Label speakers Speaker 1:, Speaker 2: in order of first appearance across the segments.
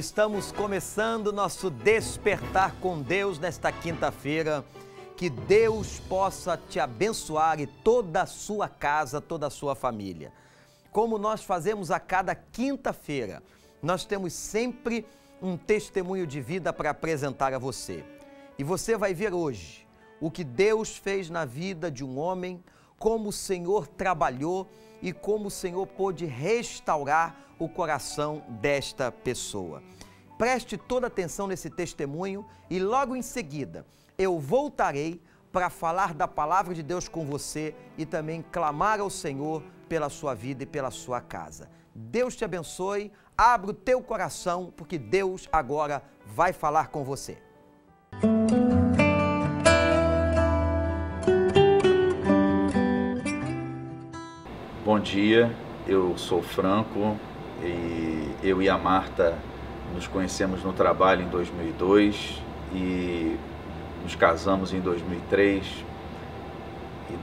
Speaker 1: Estamos começando nosso Despertar com Deus nesta quinta-feira. Que Deus possa te abençoar e toda a sua casa, toda a sua família. Como nós fazemos a cada quinta-feira, nós temos sempre um testemunho de vida para apresentar a você. E você vai ver hoje o que Deus fez na vida de um homem, como o Senhor trabalhou e como o Senhor pôde restaurar o coração desta pessoa. Preste toda atenção nesse testemunho e logo em seguida eu voltarei para falar da palavra de Deus com você e também clamar ao Senhor pela sua vida e pela sua casa. Deus te abençoe, abra o teu coração, porque Deus agora vai falar com você.
Speaker 2: Bom dia, eu sou Franco e eu e a Marta nos conhecemos no trabalho em 2002 e nos casamos em 2003.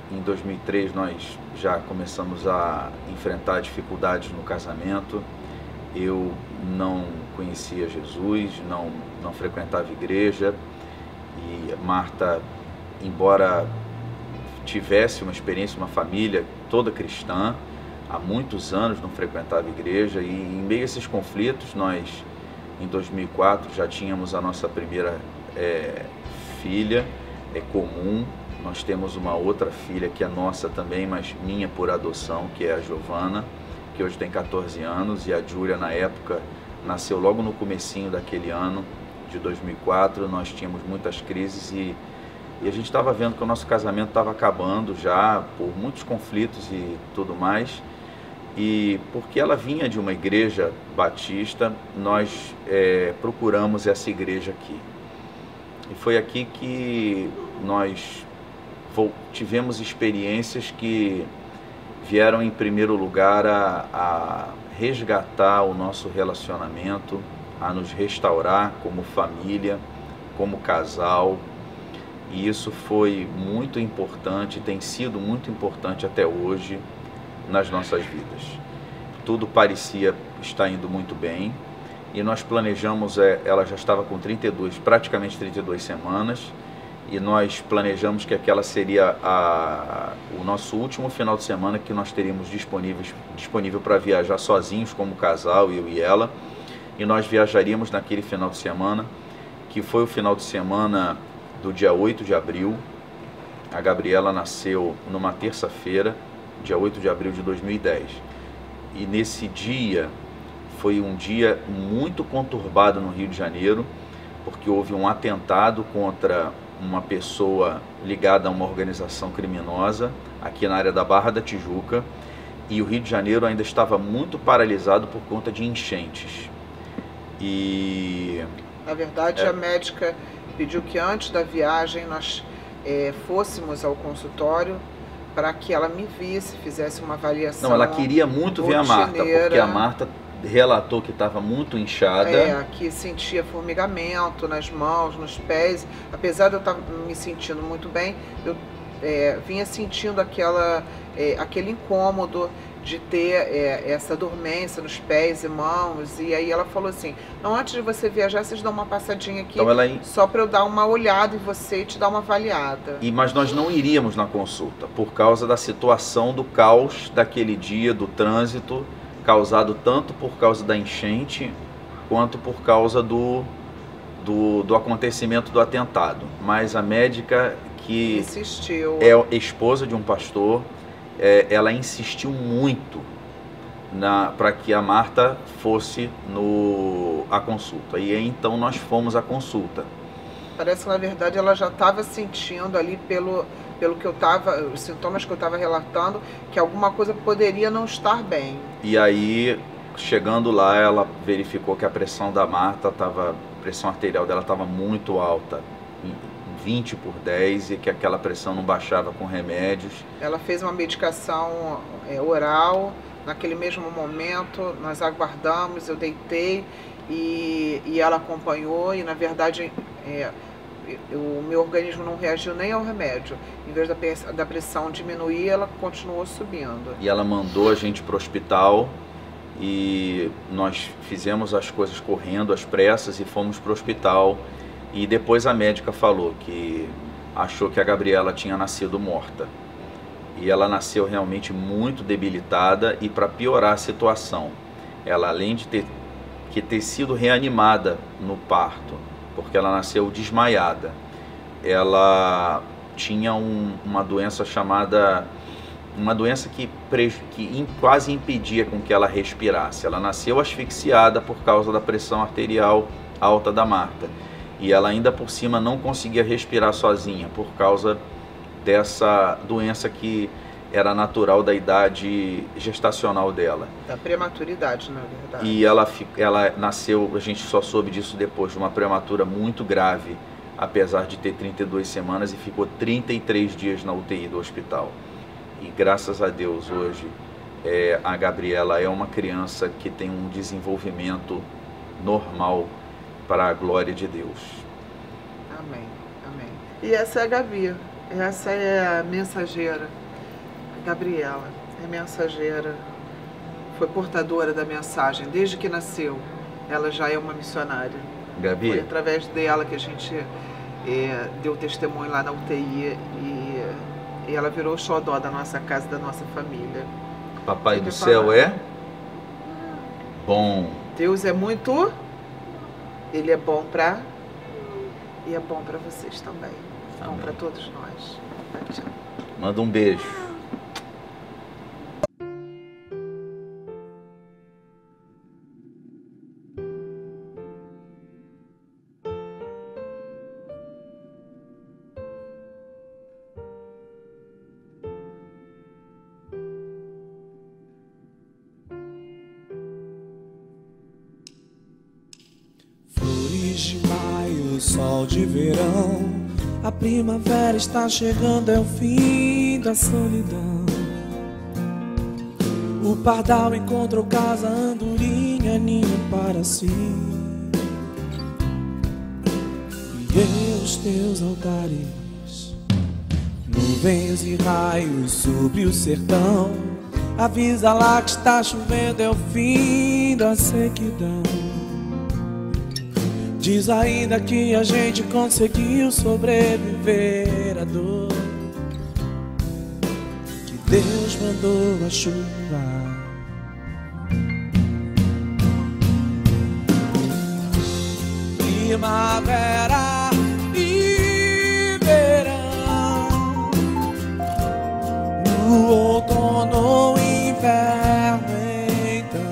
Speaker 2: Em 2003 nós já começamos a enfrentar dificuldades no casamento. Eu não conhecia Jesus, não frequentava igreja, e Marta, embora tivesse uma experiência, uma família toda cristã, há muitos anos não frequentava igreja, e em meio a esses conflitos nós, em 2004, já tínhamos a nossa primeira filha comum. Nós temos uma outra filha que é nossa também, mas minha por adoção, que é a Giovana, que hoje tem 14 anos, e a Júlia, na época, nasceu logo no comecinho daquele ano, de 2004. Nós tínhamos muitas crises e a gente estava vendo que o nosso casamento estava acabando já, por muitos conflitos e tudo mais. E porque ela vinha de uma igreja batista, nós procuramos essa igreja aqui. E foi aqui que nós tivemos experiências que vieram em primeiro lugar a resgatar o nosso relacionamento, a nos restaurar como família, como casal. E isso foi muito importante, tem sido muito importante até hoje nas nossas vidas. Tudo parecia estar indo muito bem e nós planejamos, ela já estava com praticamente 32 semanas, e nós planejamos que aquela seria o nosso último final de semana que nós teríamos disponível para viajar sozinhos como casal, eu e ela, e nós viajaríamos naquele final de semana, que foi o final de semana do dia 8 de abril. A Gabriela nasceu numa terça-feira, dia 8 de abril de 2010. E nesse dia, foi um dia muito conturbado no Rio de Janeiro, porque houve um atentado contra uma pessoa ligada a uma organização criminosa, aqui na área da Barra da Tijuca, e o Rio de Janeiro ainda estava muito paralisado por conta de enchentes. E
Speaker 3: na verdade, a médica pediu que antes da viagem nós fôssemos ao consultório para que ela me visse, fizesse uma avaliação.
Speaker 2: Não, ela queria muito ver a Marta, porque a Marta relatou que estava muito inchada. Que
Speaker 3: sentia formigamento nas mãos, nos pés. Apesar de eu estar me sentindo muito bem, eu vinha sentindo aquele incômodo de ter essa dormência nos pés e mãos. E aí ela falou assim: não, antes de você viajar, vocês dão uma passadinha aqui, então só para eu dar uma olhada em você e te dar uma avaliada.
Speaker 2: Mas nós não iríamos na consulta por causa da situação do caos daquele dia, do trânsito, causado tanto por causa da enchente quanto por causa do acontecimento do atentado. Mas a médica, que
Speaker 3: insistiu,
Speaker 2: é esposa de um pastor, ela insistiu muito para que a Marta fosse à consulta. E aí, então nós fomos à consulta.
Speaker 3: Parece que na verdade ela já estava sentindo ali pelo que eu estava, os sintomas que eu estava relatando, que alguma coisa poderia não estar bem.
Speaker 2: E aí, chegando lá, ela verificou que a pressão da Marta a pressão arterial dela estava muito alta, 20/10, e que aquela pressão não baixava com remédios.
Speaker 3: Ela fez uma medicação oral. Naquele mesmo momento nós aguardamos, eu deitei e ela acompanhou, e na verdade o meu organismo não reagiu nem ao remédio. Em vez da pressão diminuir, ela continuou subindo.
Speaker 2: E ela mandou a gente para o hospital e nós fizemos as coisas correndo, às pressas, e fomos para o hospital. E depois a médica falou que achou que a Gabriela tinha nascido morta. E ela nasceu realmente muito debilitada, e para piorar a situação, ela, além de ter sido reanimada no parto, porque ela nasceu desmaiada, ela tinha uma doença chamada, uma doença que quase impedia com que ela respirasse. Ela nasceu asfixiada por causa da pressão arterial alta da Marta, e ela ainda por cima não conseguia respirar sozinha por causa dessa doença que era natural da idade gestacional dela.
Speaker 3: Da prematuridade, na verdade.
Speaker 2: E ela nasceu, a gente só soube disso depois, de uma prematura muito grave, apesar de ter 32 semanas, e ficou 33 dias na UTI do hospital. E graças a Deus hoje a Gabriela é uma criança que tem um desenvolvimento normal para a glória de Deus.
Speaker 3: Amém, amém. E essa é a Gabi, essa é a mensageira. A Gabriela é mensageira, foi portadora da mensagem desde que nasceu. Ela já é uma missionária.
Speaker 2: Gabi?
Speaker 3: Foi através dela que a gente deu testemunho lá na UTI, e ela virou o xodó da nossa casa, da nossa família.
Speaker 2: Papai do céu é bom.
Speaker 3: Deus é muito, Ele é bom e é bom para vocês também. É bom para todos nós. Tchau.
Speaker 2: Manda um beijo.
Speaker 4: De maio, sol de verão, a primavera está chegando, é o fim da solidão. O pardal encontrou casa, andorinha, ninho para si. E os teus altares, nuvens e raios sobre o sertão, avisa lá que está chovendo, é o fim da sequidão. Diz ainda que a gente conseguiu sobreviver à dor, que Deus mandou a chuva. Primavera e verão, no outono ou inverno, então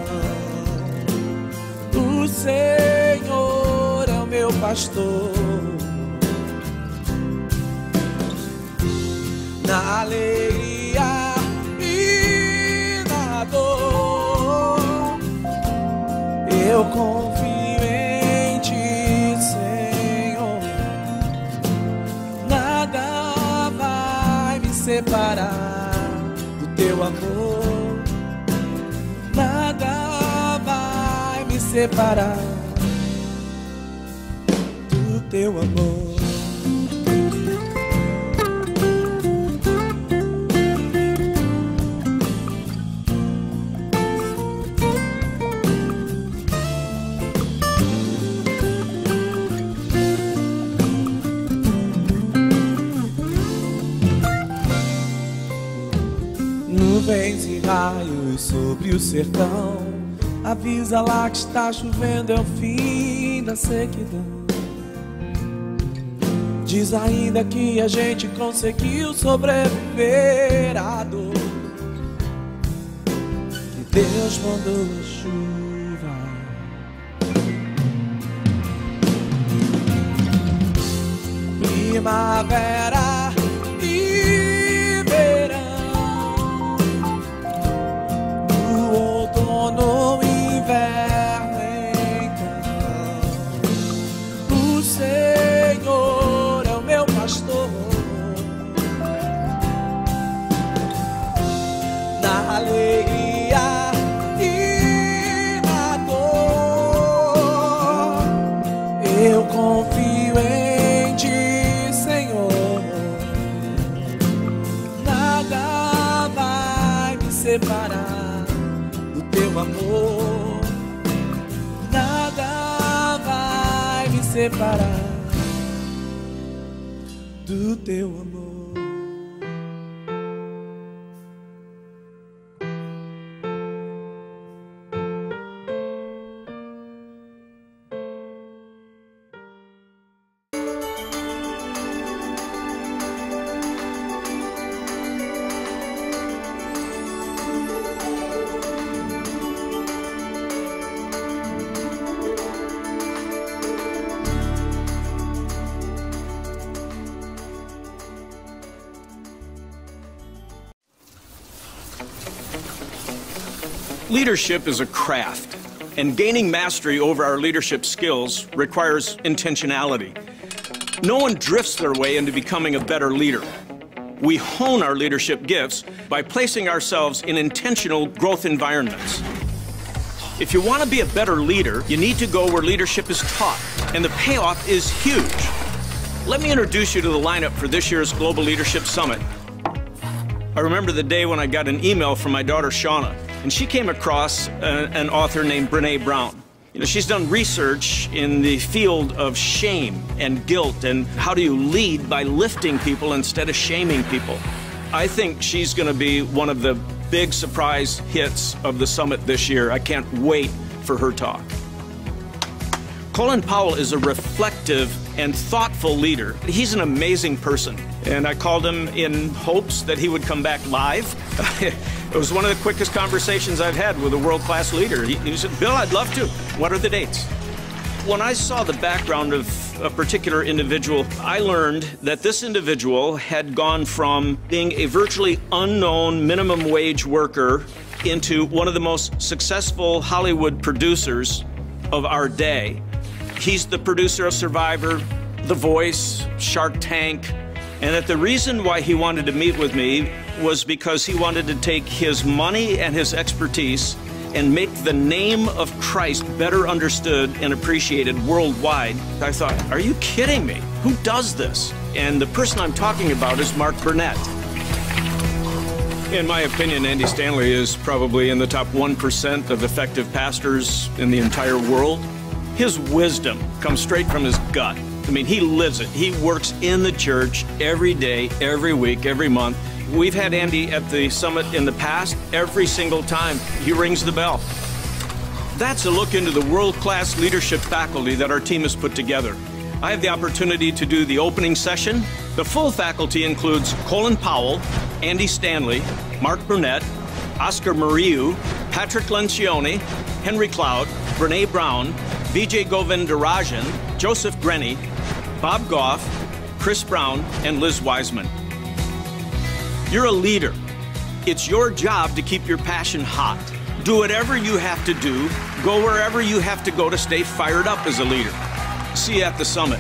Speaker 4: o Senhor é o meu pastor. Na alegria e na dor, eu confio em ti, Senhor. Nada vai me separar do teu amor. Nada vai me separar do teu amor. Nuvens e raios sobre o sertão, avisa lá que está chovendo, é o fim da sequidão. Diz ainda que a gente conseguiu sobreviver à dor, que Deus mandou a chuva. Primavera e verão, no outono ou inverno, então o Senhor é o meu pastor. Na alegria e na dor, eu confio em ti, Senhor. Nada vai me separar do teu amor. Nada vai me separar do teu amor.
Speaker 5: Leadership is a craft, and gaining mastery over our leadership skills requires intentionality. No one drifts their way into becoming a better leader. We hone our leadership gifts by placing ourselves in intentional growth environments. If you want to be a better leader, you need to go where leadership is taught, and the payoff is huge. Let me introduce you to the lineup for this year's Global Leadership Summit. I remember the day when I got an email from my daughter, Shauna, and she came across an author named Brené Brown. You know, she's done research in the field of shame and guilt and how do you lead by lifting people instead of shaming people. I think she's going to be one of the big surprise hits of the summit this year. I can't wait for her talk. Colin Powell is a reflective and thoughtful leader. He's an amazing person, and I called him in hopes that he would come back live. It was one of the quickest conversations I've had with a world-class leader. He said, "Bill, I'd love to. What are the dates?" When I saw the background of a particular individual, I learned that this individual had gone from being a virtually unknown minimum wage worker into one of the most successful Hollywood producers of our day. He's the producer of Survivor, The Voice, Shark Tank, and that the reason why he wanted to meet with me was because he wanted to take his money and his expertise and make the name of Christ better understood and appreciated worldwide. I thought, are you kidding me? Who does this? And the person I'm talking about is Mark Burnett. In my opinion, Andy Stanley is probably in the top 1% of effective pastors in the entire world. His wisdom comes straight from his gut. I mean, he lives it. He works in the church every day, every week, every month. We've had Andy at the summit in the past. Every single time he rings the bell. That's a look into the world-class leadership faculty that our team has put together. I have the opportunity to do the opening session. The full faculty includes Colin Powell, Andy Stanley, Mark Burnett, Oscar Murillo, Patrick Lencioni, Henry Cloud, Brené Brown, Vijay Govindarajan, Joseph Grenny, Bob Goff, Chris Brown, and Liz Wiseman. You're a leader. It's your job to keep your passion hot. Do whatever you have to do. Go wherever you have to go to stay fired up as a leader. See you at the summit.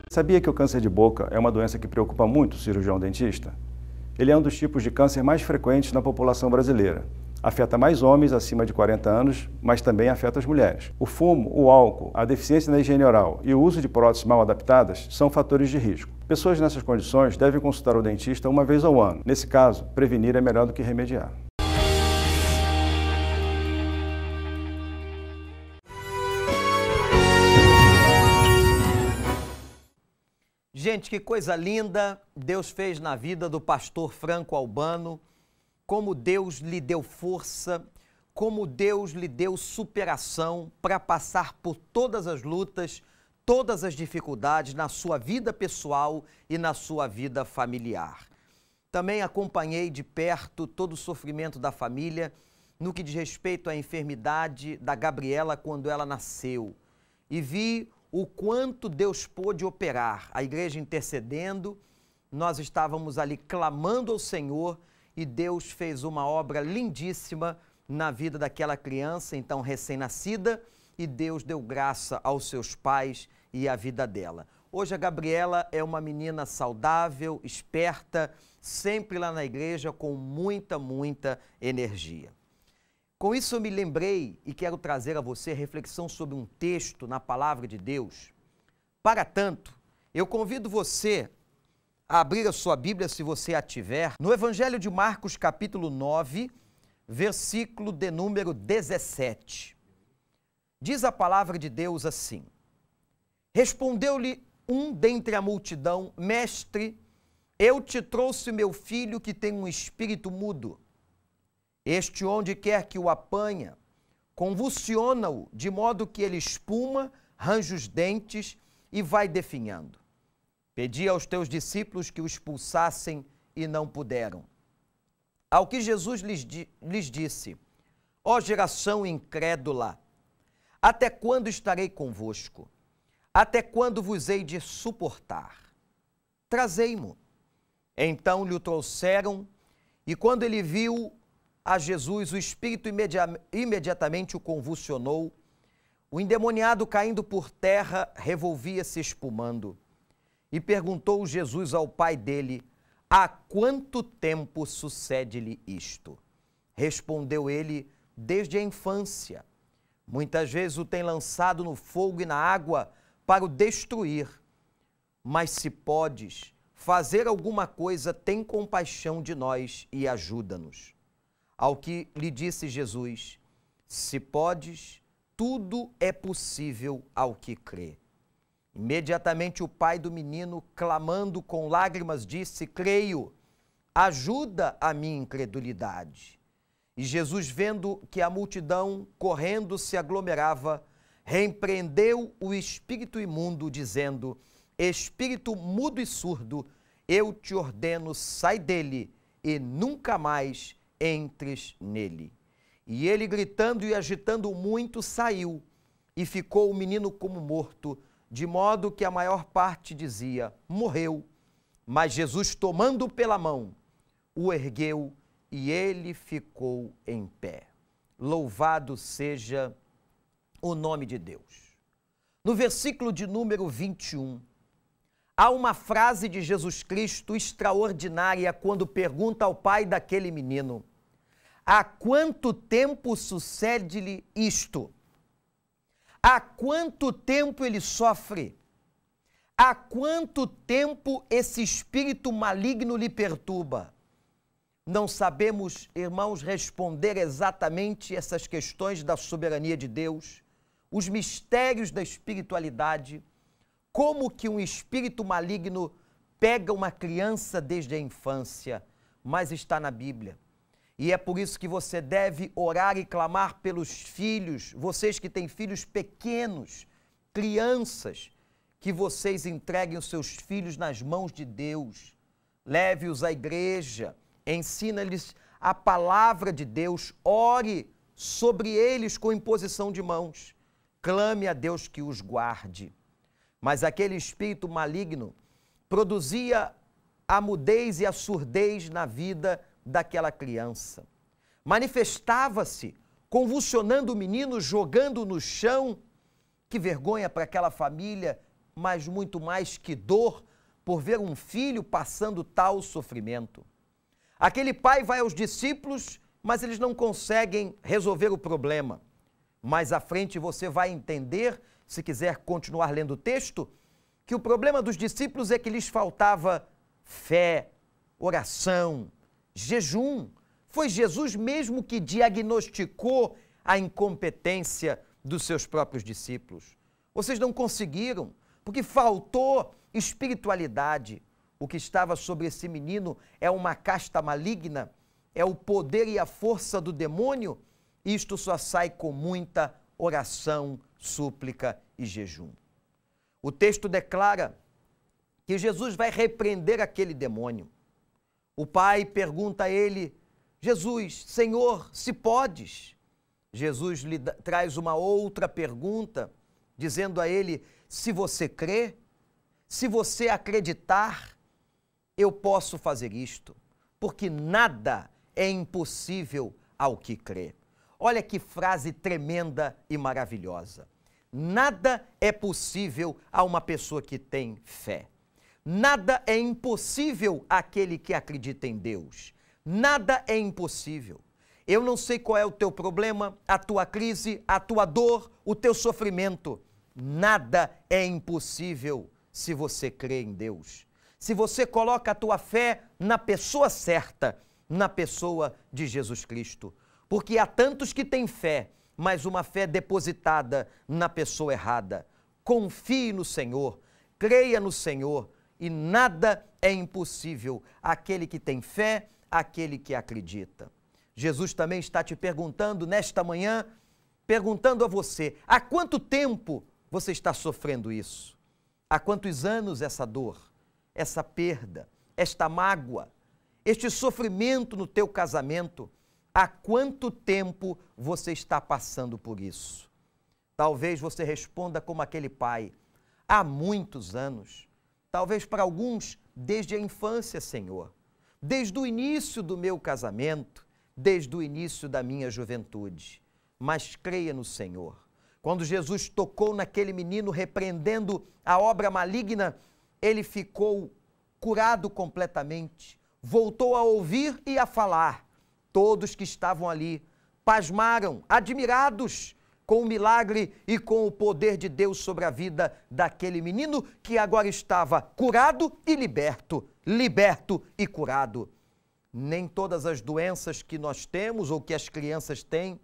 Speaker 6: Sabia que o câncer de boca é uma doença que preocupa muito o cirurgião dentista? Ele é um dos tipos de câncer mais frequentes na população brasileira. Afeta mais homens acima de 40 anos, mas também afeta as mulheres. O fumo, o álcool, a deficiência na higiene oral e o uso de próteses mal adaptadas são fatores de risco. Pessoas nessas condições devem consultar o dentista uma vez ao ano. Nesse caso, prevenir é melhor do que remediar.
Speaker 1: Gente, que coisa linda Deus fez na vida do pastor Franco Albano, como Deus lhe deu força, como Deus lhe deu superação para passar por todas as lutas, todas as dificuldades na sua vida pessoal e na sua vida familiar. Também acompanhei de perto todo o sofrimento da família no que diz respeito à enfermidade da Gabriela quando ela nasceu e vi o quanto Deus pôde operar, a igreja intercedendo, nós estávamos ali clamando ao Senhor e Deus fez uma obra lindíssima na vida daquela criança, então recém-nascida, e Deus deu graça aos seus pais e à vida dela. Hoje a Gabriela é uma menina saudável, esperta, sempre lá na igreja com muita energia. Com isso eu me lembrei e quero trazer a você reflexão sobre um texto na palavra de Deus. Para tanto, Eu convido você a abrir a sua Bíblia, se você a tiver, no Evangelho de Marcos, capítulo 9, versículo de número 17. Diz a palavra de Deus assim: respondeu-lhe um dentre a multidão: Mestre, eu te trouxe meu filho que tem um espírito mudo. Este, onde quer que o apanha, convulsiona-o, de modo que ele espuma, range os dentes e vai definhando. Pedi aos teus discípulos que o expulsassem e não puderam. Ao que Jesus lhes disse: ó geração incrédula, até quando estarei convosco? Até quando vos hei de suportar? Trazei-mo. Então lhe o trouxeram, e quando ele viu a Jesus, o espírito imediatamente o convulsionou. O endemoniado, caindo por terra, revolvia-se espumando. E perguntou Jesus ao pai dele: há quanto tempo sucede-lhe isto? Respondeu ele: desde a infância. Muitas vezes o tem lançado no fogo e na água para o destruir. Mas se podes fazer alguma coisa, tem compaixão de nós e ajuda-nos. Ao que lhe disse Jesus: se podes, tudo é possível ao que crê. Imediatamente o pai do menino, clamando com lágrimas, disse: creio, ajuda a minha incredulidade. E Jesus, vendo que a multidão correndo se aglomerava, repreendeu o espírito imundo, dizendo: espírito mudo e surdo, eu te ordeno, sai dele e nunca mais entres nele. E ele, gritando e agitando muito, saiu, e ficou o menino como morto, de modo que a maior parte dizia: morreu. Mas Jesus, tomando-o pela mão, o ergueu, e ele ficou em pé. Louvado seja o nome de Deus. No versículo de número 21, há uma frase de Jesus Cristo extraordinária quando pergunta ao pai daquele menino: há quanto tempo sucede-lhe isto? Há quanto tempo ele sofre? Há quanto tempo esse espírito maligno lhe perturba? Não sabemos, irmãos, responder exatamente essas questões da soberania de Deus, os mistérios da espiritualidade, como que um espírito maligno pega uma criança desde a infância, mas está na Bíblia. E é por isso que você deve orar e clamar pelos filhos, vocês que têm filhos pequenos, crianças, que vocês entreguem os seus filhos nas mãos de Deus. Leve-os à igreja, ensina-lhes a palavra de Deus, ore sobre eles com imposição de mãos. Clame a Deus que os guarde. Mas aquele espírito maligno produzia a mudez e a surdez na vida daquela criança. Manifestava-se convulsionando o menino, jogando no chão. Que vergonha para aquela família, mas muito mais que dor por ver um filho passando tal sofrimento. Aquele pai vai aos discípulos, mas eles não conseguem resolver o problema. Mais à frente você vai entender, se quiser continuar lendo o texto, que o problema dos discípulos é que lhes faltava fé, oração, jejum. Foi Jesus mesmo que diagnosticou a incompetência dos seus próprios discípulos. Vocês não conseguiram, porque faltou espiritualidade. O que estava sobre esse menino é uma casta maligna, é o poder e a força do demônio. Isto só sai com muita oração, súplica e jejum. O texto declara que Jesus vai repreender aquele demônio. O pai pergunta a ele: Jesus, Senhor, se podes? Jesus lhe traz uma outra pergunta, dizendo a ele: se você crê, se você acreditar, eu posso fazer isto, porque nada é impossível ao que crê. Olha que frase tremenda e maravilhosa. Nada é possível a uma pessoa que tem fé. Nada é impossível àquele que acredita em Deus. Nada é impossível. Eu não sei qual é o teu problema, a tua crise, a tua dor, o teu sofrimento. Nada é impossível se você crê em Deus, se você coloca a tua fé na pessoa certa, na pessoa de Jesus Cristo. Porque há tantos que têm fé, mas uma fé depositada na pessoa errada. Confie no Senhor, creia no Senhor e nada é impossível àquele que tem fé, àquele que acredita. Jesus também está te perguntando nesta manhã, perguntando a você, há quanto tempo você está sofrendo isso? Há quantos anos essa dor, essa perda, esta mágoa, este sofrimento no teu casamento? Há quanto tempo você está passando por isso? Talvez você responda como aquele pai, há muitos anos. Talvez para alguns, desde a infância, Senhor. Desde o início do meu casamento, desde o início da minha juventude. Mas creia no Senhor. Quando Jesus tocou naquele menino, repreendendo a obra maligna, ele ficou curado completamente, voltou a ouvir e a falar. Todos que estavam ali pasmaram, admirados com o milagre e com o poder de Deus sobre a vida daquele menino que agora estava curado e liberto, liberto e curado. Nem todas as doenças que nós temos ou que as crianças têm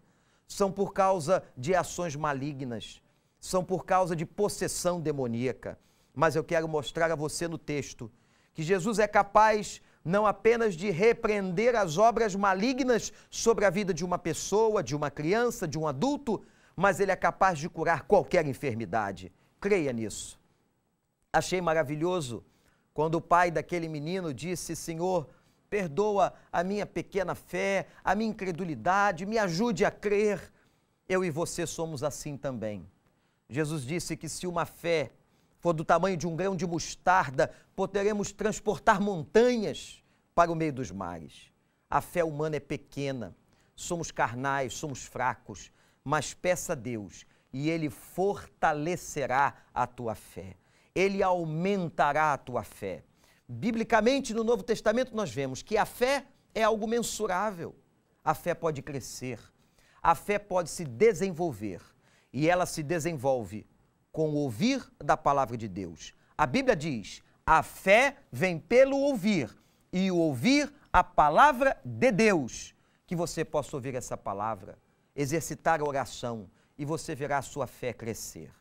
Speaker 1: são por causa de ações malignas, são por causa de possessão demoníaca. Mas eu quero mostrar a você no texto que Jesus é capaz não apenas de repreender as obras malignas sobre a vida de uma pessoa, de uma criança, de um adulto, mas ele é capaz de curar qualquer enfermidade. Creia nisso. Achei maravilhoso quando o pai daquele menino disse, Senhor, perdoa a minha pequena fé, a minha incredulidade, me ajude a crer. Eu e você somos assim também. Jesus disse que se uma fé for do tamanho de um grão de mostarda, poderemos transportar montanhas para o meio dos mares. A fé humana é pequena, somos carnais, somos fracos, mas peça a Deus e Ele fortalecerá a tua fé. Ele aumentará a tua fé. Biblicamente, no Novo Testamento, nós vemos que a fé é algo mensurável. A fé pode crescer, a fé pode se desenvolver e ela se desenvolve com o ouvir da palavra de Deus. A Bíblia diz, a fé vem pelo ouvir e o ouvir a palavra de Deus. Que você possa ouvir essa palavra, exercitar a oração e você verá a sua fé crescer.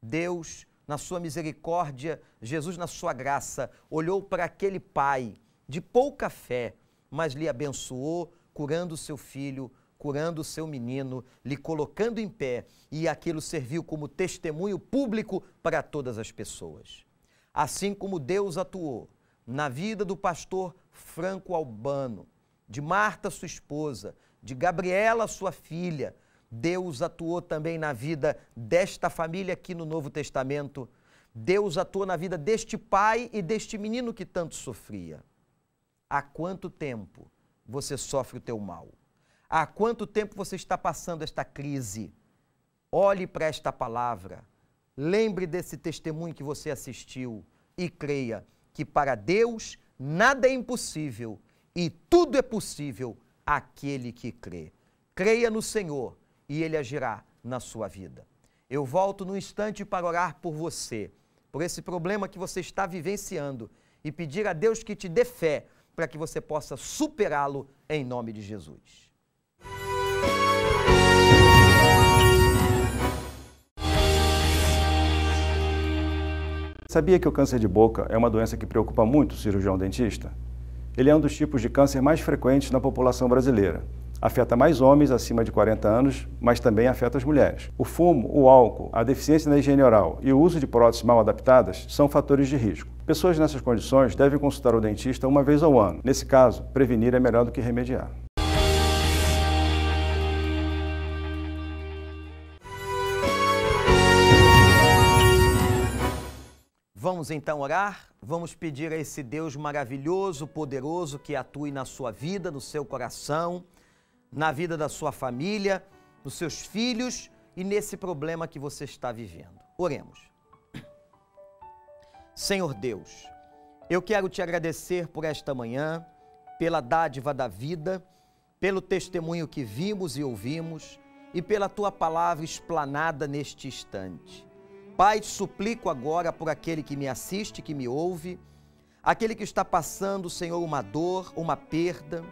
Speaker 1: Deus, na sua misericórdia, Jesus na sua graça, olhou para aquele pai de pouca fé, mas lhe abençoou, curando o seu filho, curando o seu menino, lhe colocando em pé, e aquilo serviu como testemunho público para todas as pessoas. Assim como Deus atuou na vida do pastor Franco Albano, de Marta, sua esposa, de Gabriela, sua filha, Deus atuou também na vida desta família aqui no Novo Testamento. Deus atuou na vida deste pai e deste menino que tanto sofria. Há quanto tempo você sofre o teu mal? Há quanto tempo você está passando esta crise? Olhe para esta palavra, lembre desse testemunho que você assistiu e creia que para Deus nada é impossível e tudo é possível àquele que crê. Creia no Senhor e Ele agirá na sua vida. Eu volto num instante para orar por você, por esse problema que você está vivenciando e pedir a Deus que te dê fé para que você possa superá-lo em nome de Jesus.
Speaker 6: Sabia que o câncer de boca é uma doença que preocupa muito o cirurgião dentista? Ele é um dos tipos de câncer mais frequentes na população brasileira. Afeta mais homens acima de 40 anos, mas também afeta as mulheres. O fumo, o álcool, a deficiência na higiene oral e o uso de próteses mal adaptadas são fatores de risco. Pessoas nessas condições devem consultar o dentista uma vez ao ano. Nesse caso, prevenir é melhor do que remediar.
Speaker 1: Vamos então orar? Vamos pedir a esse Deus maravilhoso, poderoso, que atue na sua vida, no seu coração, na vida da sua família, nos seus filhos e nesse problema que você está vivendo. Oremos. Senhor Deus, eu quero te agradecer por esta manhã, pela dádiva da vida, pelo testemunho que vimos e ouvimos e pela tua palavra explanada neste instante. Pai, te suplico agora por aquele que me assiste, que me ouve, aquele que está passando, Senhor, uma dor, uma perda,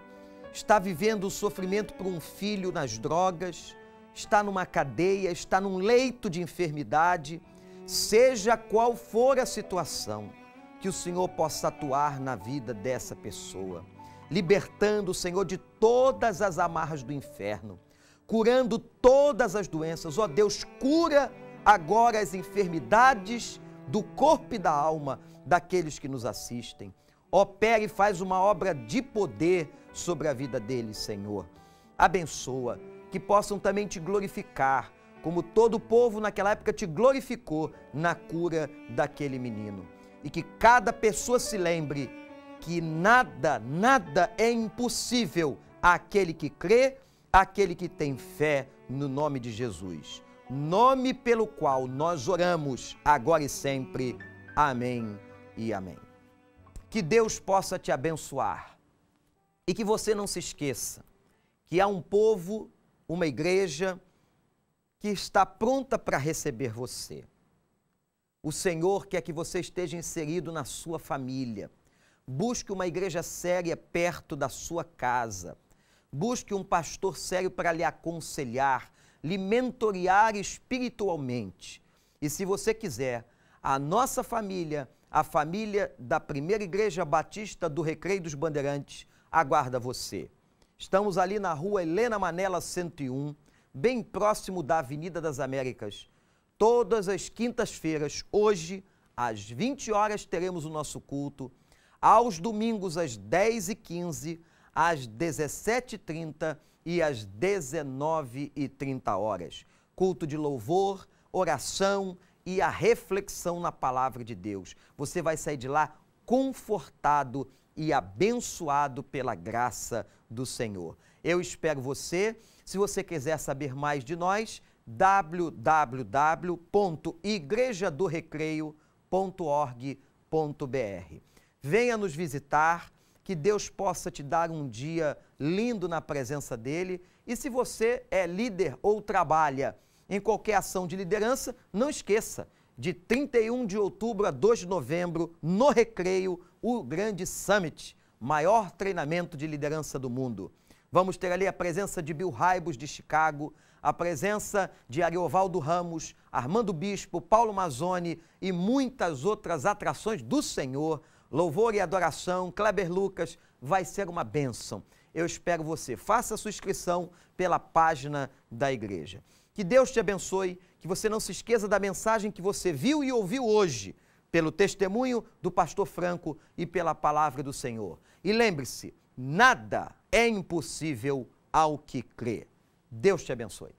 Speaker 1: está vivendo o sofrimento por um filho nas drogas, está numa cadeia, está num leito de enfermidade, seja qual for a situação, que o Senhor possa atuar na vida dessa pessoa, libertando o Senhor de todas as amarras do inferno, curando todas as doenças. Ó Deus, cura agora as enfermidades do corpo e da alma daqueles que nos assistem. Opera e faz uma obra de poder sobre a vida deles, Senhor. Abençoa, que possam também te glorificar, como todo o povo naquela época te glorificou na cura daquele menino. E que cada pessoa se lembre que nada é impossível àquele que crê, àquele que tem fé no nome de Jesus. Nome pelo qual nós oramos agora e sempre. Amém e amém. Que Deus possa te abençoar e que você não se esqueça que há um povo, uma igreja que está pronta para receber você. O Senhor quer que você esteja inserido na sua família. Busque uma igreja séria perto da sua casa. Busque um pastor sério para lhe aconselhar, lhe mentorear espiritualmente. E se você quiser, a nossa família, a família da Primeira Igreja Batista do Recreio dos Bandeirantes, aguarda você. Estamos ali na rua Helena Manela 101, bem próximo da Avenida das Américas. Todas as quintas-feiras, hoje, às 20 horas, teremos o nosso culto. Aos domingos, às 10h15, às 17h30 e às 19h30. Culto de louvor, oração e a reflexão na palavra de Deus. Você vai sair de lá confortado e abençoado pela graça do Senhor. Eu espero você. Se você quiser saber mais de nós, www.igrejadorecreio.org.br. Venha nos visitar, que Deus possa te dar um dia lindo na presença dEle. E se você é líder ou trabalha em qualquer ação de liderança, não esqueça, de 31 de outubro a 2 de novembro, no Recreio, o grande Summit, maior treinamento de liderança do mundo. Vamos ter ali a presença de Bill Hybels de Chicago, a presença de Ariovaldo Ramos, Armando Bispo, Paulo Mazzoni e muitas outras atrações do Senhor. Louvor e adoração, Kleber Lucas, vai ser uma bênção. Eu espero você. Faça a sua inscrição pela página da igreja. Que Deus te abençoe, que você não se esqueça da mensagem que você viu e ouviu hoje, pelo testemunho do pastor Franco e pela palavra do Senhor. E lembre-se, nada é impossível ao que crê. Deus te abençoe.